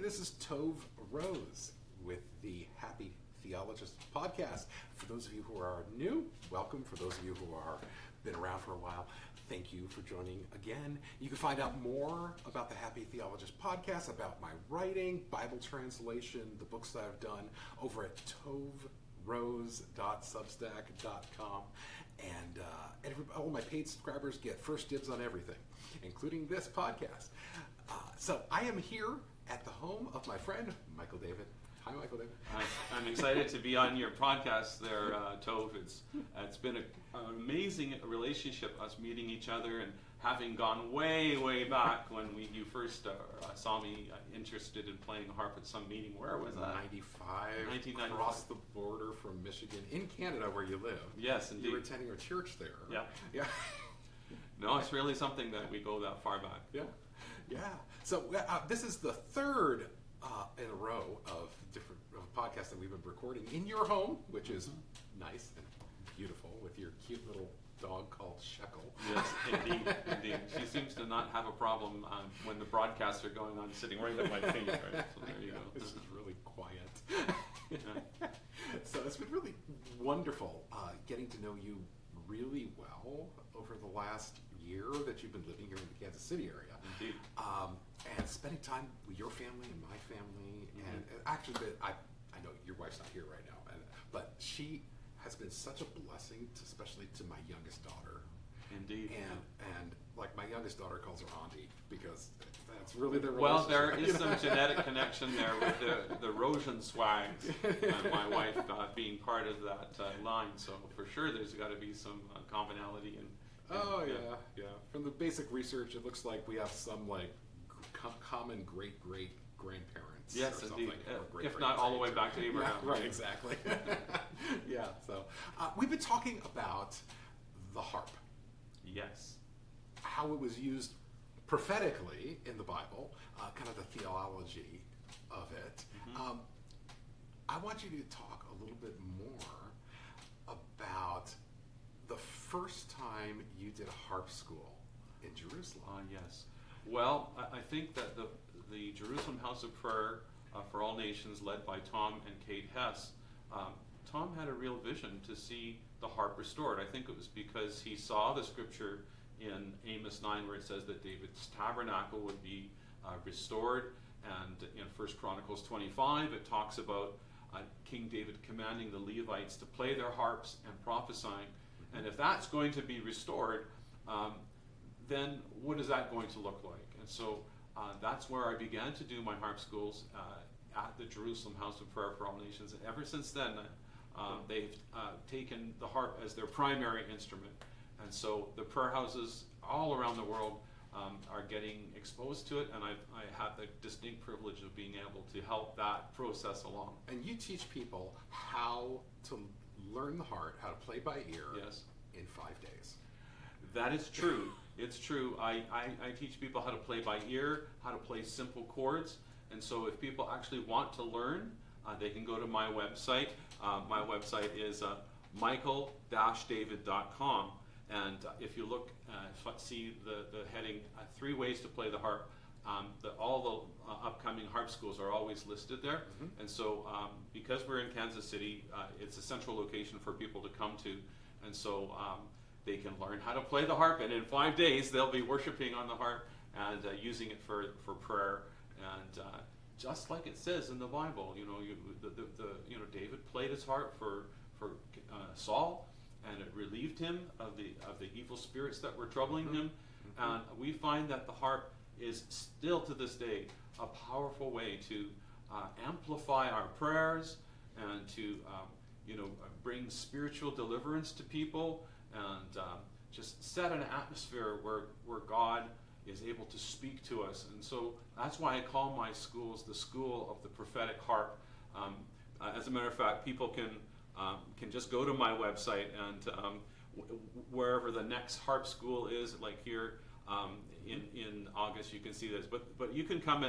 this is Tove Rose with the Happy Theologist podcast. For those of you who are new, welcome. For those of you who are been around for a while, thank you for joining again. You can find out more about the Happy Theologist podcast, about my writing, Bible translation, the books that I've done over at toverose.substack.com. And all my paid subscribers get first dibs on everything, including this podcast. So I am here at the home of my friend, Michael-David. Hi, Michael-David. I'm excited to be on your podcast there, Tove. It's been an amazing relationship, us meeting each other and having gone way, way back when you first saw me interested in playing harp at some meeting. Where was that? 1995, across the border from Michigan, in Canada where you live. Yes, indeed. You were attending a church there. Yeah. Yeah. No, it's really something that we go that far back. Yeah. Yeah. So this is the third in a row of different podcasts that we've been recording in your home, which is nice and beautiful, with your cute little dog called Shekel. Yes, indeed. She seems to not have a problem when the broadcasts are going on, sitting right at my feet. Right? So there you go. This is really quiet. Yeah. So it's been really wonderful getting to know you really well over the last year that you've been living here in the Kansas City area. Indeed. And spending time with your family and my family. And actually, I know your wife's not here right now, but she has been such a blessing, especially to my youngest daughter. Indeed. And like my youngest daughter calls her auntie because that's really their relationship. Well, there is some genetic connection there with the Rosian swags and my wife being part of that line. So for sure, there's got to be some commonality. Yeah. From the basic research, it looks like we have some like common great-great-grandparents. Yes, or indeed. Or if not all the way back to Abraham. Yeah, right, exactly. Yeah, so we've been talking about the harp. Yes. How it was used prophetically in the Bible, kind of the theology of it. Mm-hmm. I want you to talk a little bit more about the first time you did harp school in Jerusalem. Yes. Well, I think that the Jerusalem House of Prayer for All Nations, led by Tom and Kate Hess, Tom had a real vision to see the harp restored. I think it was because he saw the scripture in Amos 9 where it says that David's tabernacle would be restored, and in 1 Chronicles 25 it talks about King David commanding the Levites to play their harps and prophesying. And if that's going to be restored, then what is that going to look like? And so that's where I began to do my harp schools at the Jerusalem House of Prayer for All Nations. And ever since then, they've taken the harp as their primary instrument. And so the prayer houses all around the world are getting exposed to it, and I have the distinct privilege of being able to help that process along. And you teach people how to learn the harp, how to play by ear, yes, in 5 days. That is true. It's true. I teach people how to play by ear, how to play simple chords. And so if people actually want to learn, they can go to my website. My website is michael-david.com. And if you look, see the heading, 3 ways to play the harp, all the upcoming harp schools are always listed there. Mm-hmm. And so because we're in Kansas City, it's a central location for people to come to. And so they can learn how to play the harp, and in 5 days they'll be worshiping on the harp and using it for prayer. And just like it says in the Bible, David played his harp for Saul, and it relieved him of the evil spirits that were troubling him. Mm-hmm. And we find that the harp is still to this day a powerful way to amplify our prayers and to bring spiritual deliverance to people, and just set an atmosphere where God is able to speak to us. And so that's why I call my schools the School of the Prophetic Harp. As a matter of fact, people can just go to my website, and wherever the next harp school is, like here in August, you can see this. But you can come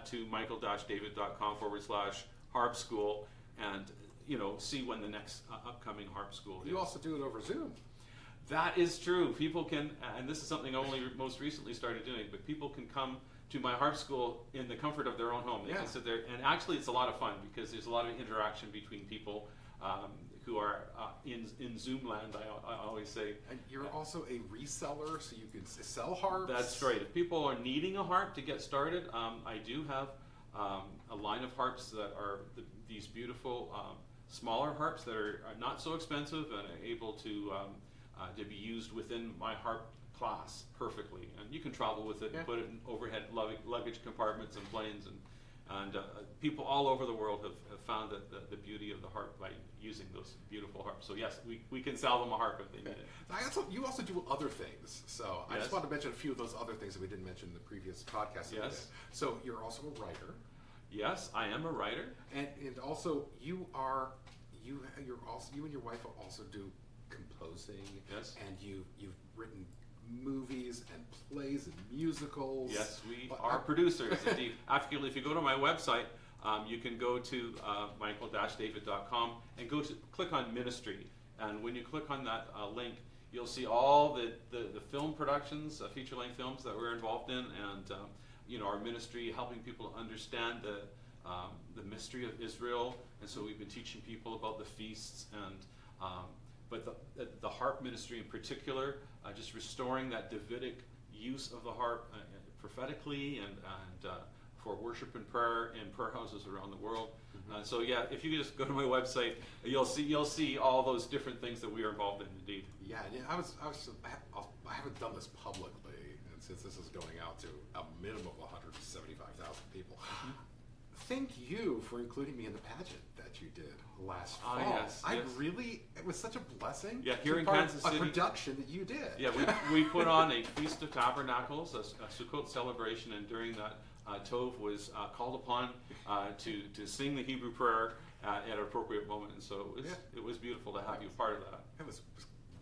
to michael-david.com/harp school and see when the next upcoming harp school is. You also do it over Zoom. That is true. People can, and this is something I only most recently started doing, but people can come to my harp school in the comfort of their own home. They can sit there, and actually it's a lot of fun because there's a lot of interaction between people who are in Zoom land, I always say. And you're also a reseller, so you can sell harps? That's right. If people are needing a harp to get started, I do have a line of harps that are these beautiful smaller harps that are not so expensive and are able to be used within my harp class perfectly. And you can travel with it and put it in overhead luggage compartments and planes, and people all over the world have found that the beauty of the harp by using those beautiful harps. So yes, we can sell them a harp if they need it. You also do other things. So I just want to mention a few of those other things that we didn't mention in the previous podcast. Yes. So you're also a writer. Yes, I am a writer. And also you and your wife also do composing. Yes. And you've written movies and plays and musicals. Yes, we are producers, indeed. Actually, if you go to my website, you can go to michael-david.com and click on ministry. And when you click on that link, you'll see all the film productions, feature-length films that we're involved in, and our ministry, helping people understand the mystery of Israel. And so we've been teaching people about the feasts, but the harp ministry in particular, just restoring that Davidic use of the harp prophetically and for worship and prayer in prayer houses around the world. So yeah, if you just go to my website, you'll see all those different things that we are involved in. Indeed. Yeah, I haven't done this publicly, and since this is going out to a minimum of 175,000 people. Thank you for including me in the pageant that you did last fall. Yes. It was such a blessing. Yeah, here in Kansas City, a production that you did. Yeah, we put on a Feast of Tabernacles, a Sukkot celebration, and during that, Tove was called upon to sing the Hebrew prayer at an appropriate moment, and so it was beautiful to have you part of that. It was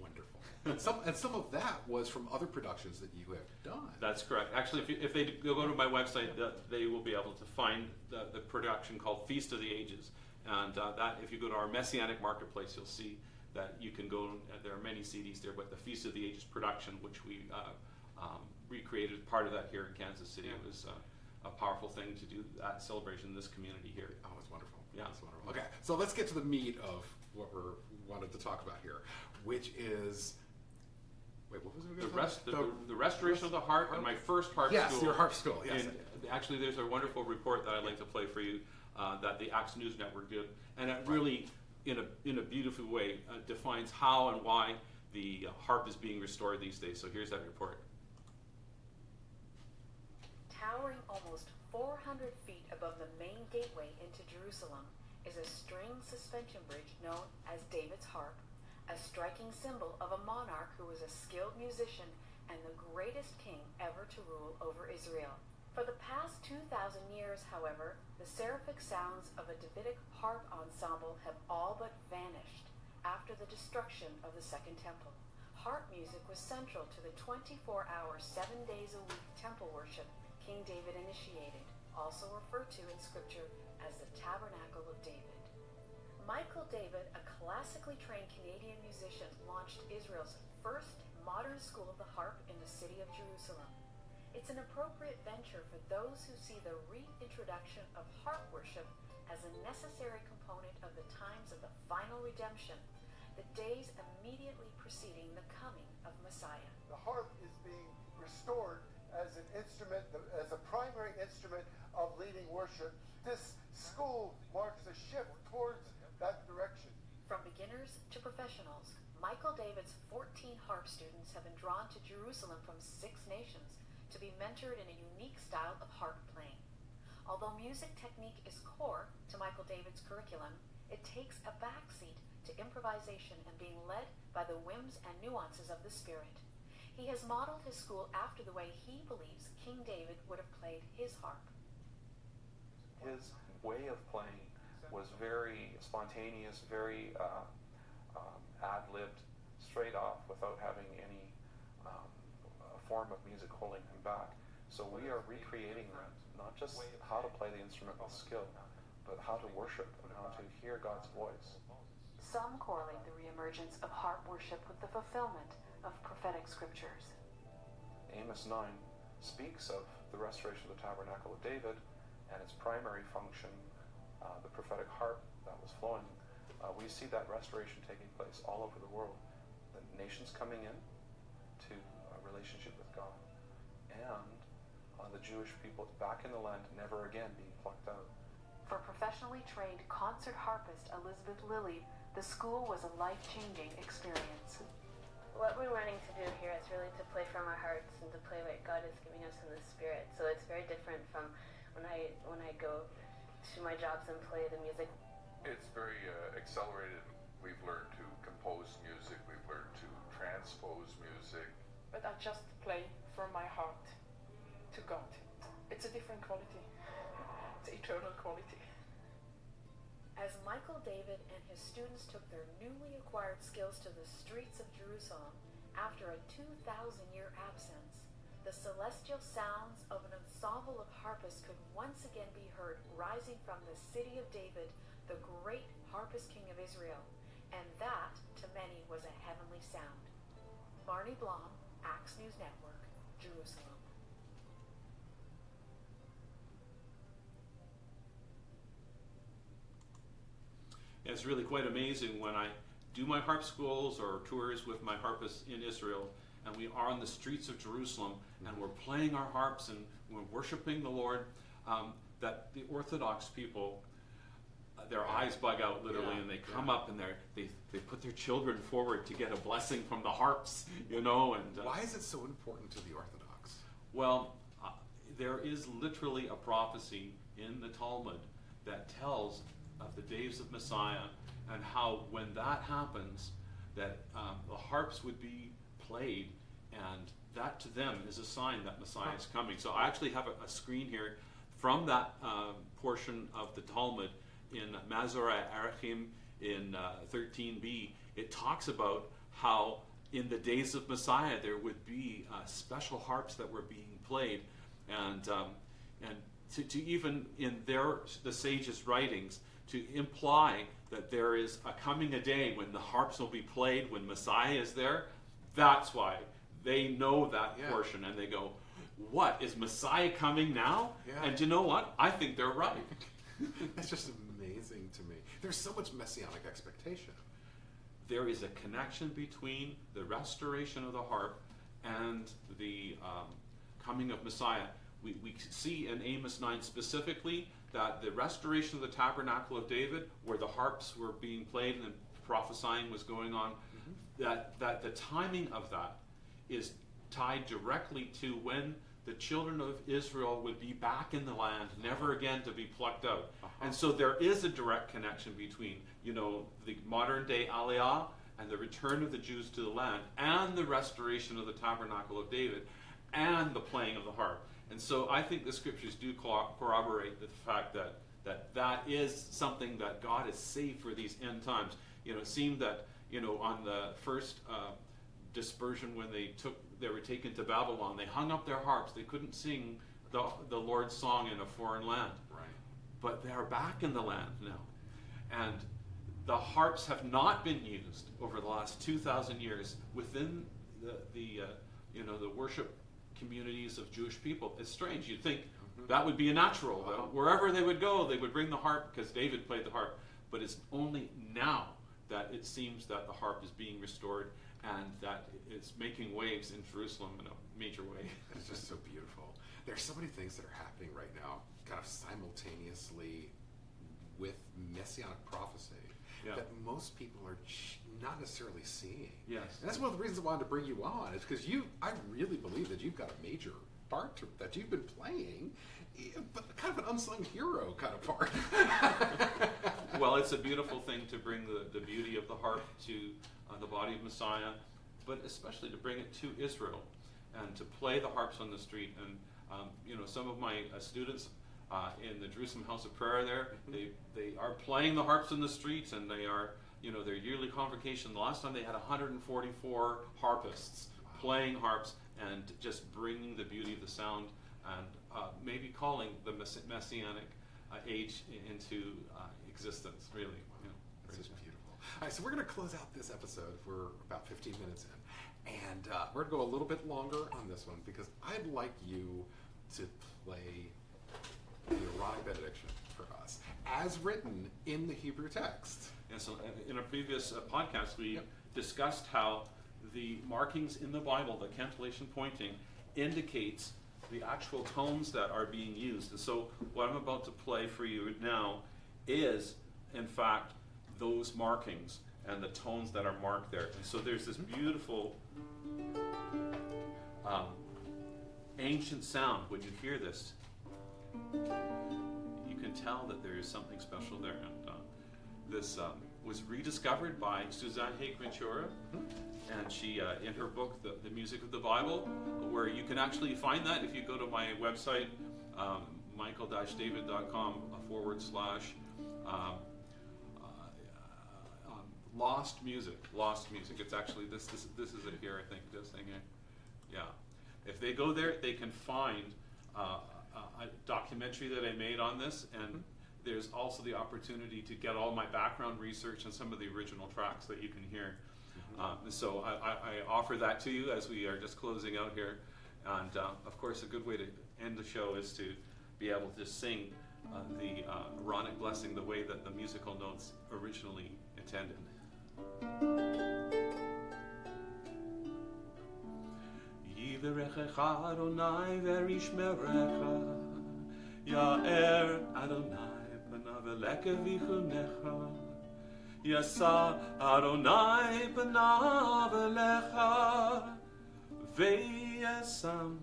wonderful. And some of that was from other productions that you have done. That's correct. Actually, if they go to my website, they will be able to find the production called Feast of the Ages. And that, if you go to our Messianic Marketplace, you'll see that you can go, there are many CDs there, but the Feast of the Ages production, which we recreated part of that here in Kansas City, it was a powerful thing to do that celebration in this community here. Oh, it's wonderful. Yeah. It's wonderful. Okay, so let's get to the meat of what we wanted to talk about here, which is... Wait, what was it? The restoration of the harp and my first harp school. Yes, your harp school. Yes. And actually, there's a wonderful report that I'd like to play for you that the Acts News Network did, and it really, in a beautiful way, defines how and why the harp is being restored these days. So here's that report. Towering almost 400 feet above the main gateway into Jerusalem is a string suspension bridge known as David's harp, a striking symbol of a monarch who was a skilled musician and the greatest king ever to rule over Israel. For the past 2,000 years, however, the seraphic sounds of a Davidic harp ensemble have all but vanished after the destruction of the Second Temple. Harp music was central to the 24-hour, 7 days a week temple worship King David initiated, also referred to in Scripture as the Tabernacle of David. Michael-David, a classically trained Canadian musician, launched Israel's first modern school of the harp in the city of Jerusalem. It's an appropriate venture for those who see the reintroduction of harp worship as a necessary component of the times of the final redemption, the days immediately preceding the coming of Messiah. The harp is being restored as an instrument, as a primary instrument of leading worship. This school marks a shift towards that direction. From beginners to professionals, Michael-David's 14 harp students have been drawn to Jerusalem from 6 nations to be mentored in a unique style of harp playing. Although music technique is core to Michael-David's curriculum, it takes a backseat to improvisation and being led by the whims and nuances of the spirit. He has modeled his school after the way he believes King David would have played his harp. His way of playing was very spontaneous, very ad-libbed, straight off, without having any form of music holding him back. So we are recreating that, not just how to play the instrument with skill, but how to worship and how to hear God's voice. Some correlate the reemergence of harp worship with the fulfillment of prophetic scriptures. Amos 9 speaks of the restoration of the Tabernacle of David and its primary function, the prophetic harp that was flowing, we see that restoration taking place all over the world. The nations coming in to a relationship with God, and the Jewish people back in the land, never again being plucked out. For professionally trained concert harpist Elizabeth Lilly, the school was a life-changing experience. What we're learning to do here is really to play from our hearts and to play what God is giving us in the Spirit. So it's very different from when I go to my jobs and play the music. It's very accelerated. We've learned to compose music. We've learned to transpose music. But I just play from my heart to God. It's a different quality. It's eternal quality. As Michael-David and his students took their newly acquired skills to the streets of Jerusalem after a 2,000-year absence, the celestial sounds of an ensemble of harpists could once again be heard rising from the city of David, the great harpist king of Israel, and that, to many, was a heavenly sound. Marnie Blom, Axe News Network, Jerusalem. It's really quite amazing when I do my harp schools or tours with my harpists in Israel, and we are on the streets of Jerusalem, and we're playing our harps and we're worshiping the Lord, that the Orthodox people, their eyes bug out literally, and they come up and they put their children forward to get a blessing from the harps, you know. And why is it so important to the Orthodox? Well, there is literally a prophecy in the Talmud that tells of the days of Messiah, and how when that happens, that the harps would be played, and that to them is a sign that Messiah is coming. So I actually have a screen here from that portion of the Talmud in Mazorah Arachim in 13b. It talks about how in the days of Messiah there would be special harps that were being played, and to even in the sages' writings, to imply that there is a day when the harps will be played, when Messiah is there. That's why they know that portion, and they go, what, is Messiah coming now? Yeah. And you know what? I think they're right. That's just amazing to me. There's so much messianic expectation. There is a connection between the restoration of the harp and the coming of Messiah. We see in Amos 9 specifically that the restoration of the Tabernacle of David, where the harps were being played and prophesying was going on, that the timing of that is tied directly to when the children of Israel would be back in the land, never again to be plucked out. And so there is a direct connection between, the modern day Aliyah and the return of the Jews to the land, and the restoration of the Tabernacle of David, and the playing of the harp. And so I think the scriptures do corroborate the fact that is something that God has saved for these end times. It seemed that, on the first dispersion, when they were taken to Babylon, they hung up their harps. They couldn't sing the Lord's song in a foreign land. Right. But they are back in the land now. And the harps have not been used over the last 2,000 years within the worship communities of Jewish people. It's strange. You'd think that would be a natural. Wherever they would go, they would bring the harp because David played the harp. But it's only now that it seems that the harp is being restored and that it's making waves in Jerusalem in a major way. It's just so beautiful. There's so many things that are happening right now, kind of simultaneously with messianic prophecy, that most people are not necessarily seeing. Yes. And that's one of the reasons I wanted to bring you on, is because I really believe that you've got a major part that you've been playing, but kind of an unsung hero kind of part. Well, it's a beautiful thing to bring the beauty of the harp to the body of Messiah, but especially to bring it to Israel and to play the harps on the street. And some of my students in the Jerusalem House of Prayer there, they are playing the harps in the streets, and they are, their yearly convocation. The last time they had 144 harpists playing harps and just bringing the beauty of the sound, and maybe calling the messianic age into existence, really. This is beautiful. All right, so we're going to close out this episode. We're about 15 minutes in, and we're going to go a little bit longer on this one because I'd like you to play the Aaronic benediction for us, as written in the Hebrew text. And so in a previous podcast, we discussed how the markings in the Bible, the cantillation pointing, indicates the actual tones that are being used. And so what I'm about to play for you now is, in fact, those markings and the tones that are marked there. And so there's this beautiful ancient sound. When you hear this, you can tell that there is something special there. And this was rediscovered by Suzanne Haig-Ventura, and she, in her book, the Music of the Bible, where you can actually find that if you go to my website, michael-david.com / lost music. It's actually this is it here, I think, this thing here. Yeah. If they go there, they can find a documentary that I made on this, and there's also the opportunity to get all my background research and some of the original tracks that you can hear. So I offer that to you as we are just closing out here. And of course, a good way to end the show is to be able to sing the Aaronic blessing the way that the musical notes originally intended. Yivarechecha Adonai verishmerecha, Ya'er Adonai panav eleka vichunecha, Yasa Adonai panav elecha, ve'yesam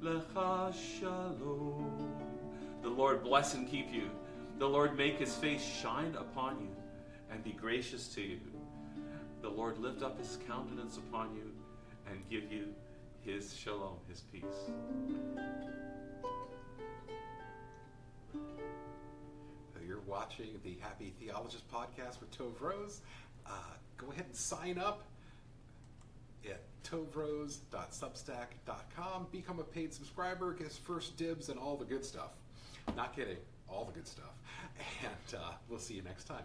lecha shalom. The Lord bless and keep you. The Lord make his face shine upon you and be gracious to you. The Lord lift up his countenance upon you and give you his shalom, his peace. You're watching the Happy Theologist podcast with Tove Rose. Go ahead and sign up at toverose.substack.com. Become a paid subscriber, get first dibs and all the good stuff. Not kidding, all the good stuff. And we'll see you next time.